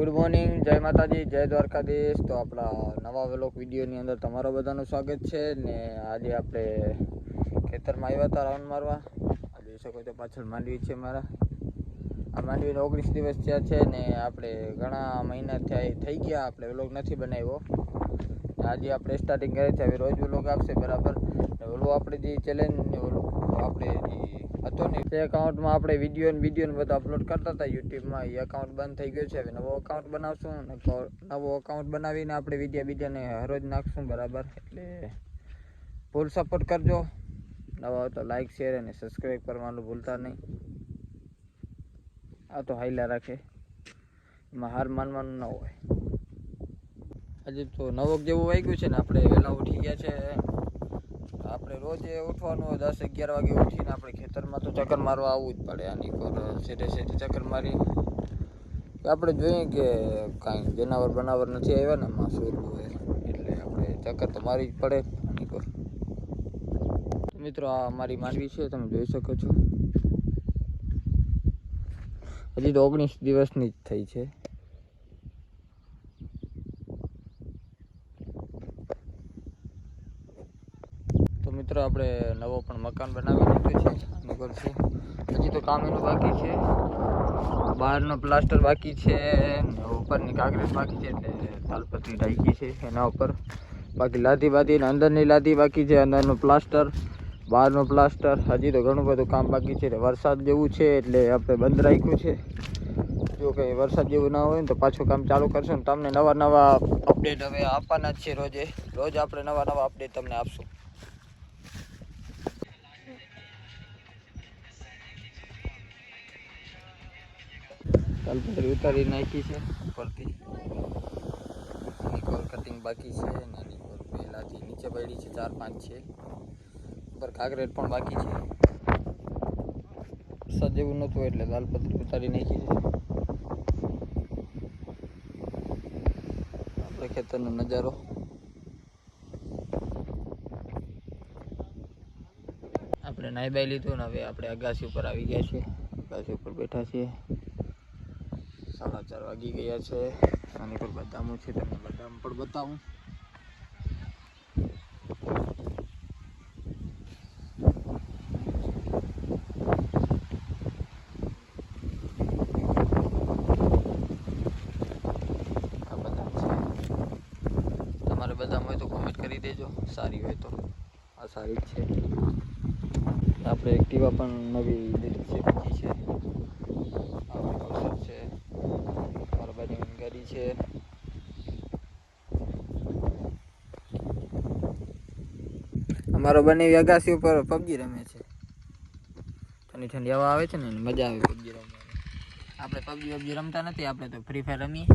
Good morning, જય માતાજી, જય દ્વારકાધીશ। તો આપણા નવા વ્લોગ વિડીયોની અંદર તમારા બધાનું સ્વાગત છે ને। આજે આપણે ખેતરમાં આવ્યા હતા રાઉન્ડ મારવા। આ જોઈ શકો તો પાછળ માંડવી છે મારા। આ માંડવીને 19 દિવસ થયા છે ને આપણે ઘણા મહિના થઈ ગયા આપણે વ્લોગ નથી બનાવ્યો। આજે આપણે સ્ટાર્ટિંગ કરી છે, હવે રોજ વ્લોગ આવશે બરાબર। ઓલો આપણે જે ચેલેન્જ આપણે હતો ને તે એકાઉન્ટમાં આપણે વિડીયો બધા અપલોડ કરતા હતા યુટ્યુબમાં, એ એકાઉન્ટ બંધ થઈ ગયું છે। હવે નવો એકાઉન્ટ બનાવશું ને નવો એકાઉન્ટ બનાવીને આપણે વિડીયોને હરોજ નાખશું બરાબર। એટલે ફૂલ સપોર્ટ કરજો। નવા તો લાઈક શેર અને સબસ્ક્રાઈબ કરવાનું ભૂલતા નહીં। આ તો હાઈલા રાખે, એમાં હાર માનવાનું ન હોય। હજી તો 9 જેવું વાગ્યું છે ને આપણે વહેલા ઉઠી ગયા છે। આપણે રોજ ઉઠવાનું 10-11 વાગે ઉઠીને આપણે ખેતરમાં તો ચક્કર મારવા આવવું જ પડે। આની પર સીધે ચક્કર મારી આપણે જોઈએ કે કાંઈ જનાવર બનાવર નથી આવ્યા ને એમાં શું હોય, એટલે આપણે ચક્કર તો મારવી જ પડે આની પર। મિત્રો આ અમારી માંડવી છે, તમે જોઈ શકો છો। હજી તો 19 દિવસની જ થઈ છે। તો મિત્રો આપણે નવો પણ મકાન બનાવી દીધું છે આની પર છે। હજી તો કામ એનું બાકી છે, બહારનો પ્લાસ્ટર બાકી છે ને ઉપરની કાંકરેજ બાકી છે, એટલે તાલપત્રી ઢાંકી છે એના ઉપર। બાકી લાદી બાદીને અંદરની લાદી બાકી છે, અંદરનું પ્લાસ્ટર, બહારનું પ્લાસ્ટર, હજી તો ઘણું બધું કામ બાકી છે। વરસાદ જેવું છે એટલે આપણે બંધ રાખ્યું છે। જો કંઈ વરસાદ જેવું ના હોય ને તો પાછું કામ ચાલુ કરશું ને તમને નવા અપડેટ હવે આપવાના જ છે। રોજ આપણે નવા અપડેટ તમને આપશું। તાલપત્રી ઉતારી નાખી છે ઉપરથી, આની કોર કટિંગ બાકી છે અને આની કોર પહેલાંથી નીચે પડી છે, 4-5 છે। ઉપર કાંકરેજ પણ બાકી છે, વરસાદ જેવું નહોતું એટલે તાલપત્રી ઉતારી નાખી છે। આપણે ખેતરનો નજારો, આપણે નાઈ બાઈ લીધું ને હવે આપણે અગાસી ઉપર આવી ગયા છે। અગાસી ઉપર બેઠા છીએ, 4:30 વાગી ગયા છે। આની પર બદામો છે, તમને બદામ પણ બતાવું। આ બદામ છે, તમારે બદામ હોય તો કોમેન્ટ કરી દેજો, સારી હોય તો। આ સારી જ છે। આપણે એક્ટિવા પણ નવી લીધી છે, બીજી છે। છે મારા બાજુની ગાડી છે। અમારો બનેવી અગાસી ઉપર પબજી રમે છે। ઠંડી હવા આવે છે ને મજા આવે પબજી રમવાની। આપણે પબજી રમતા નથી, આપણે તો ફ્રી ફાયર રમીએ।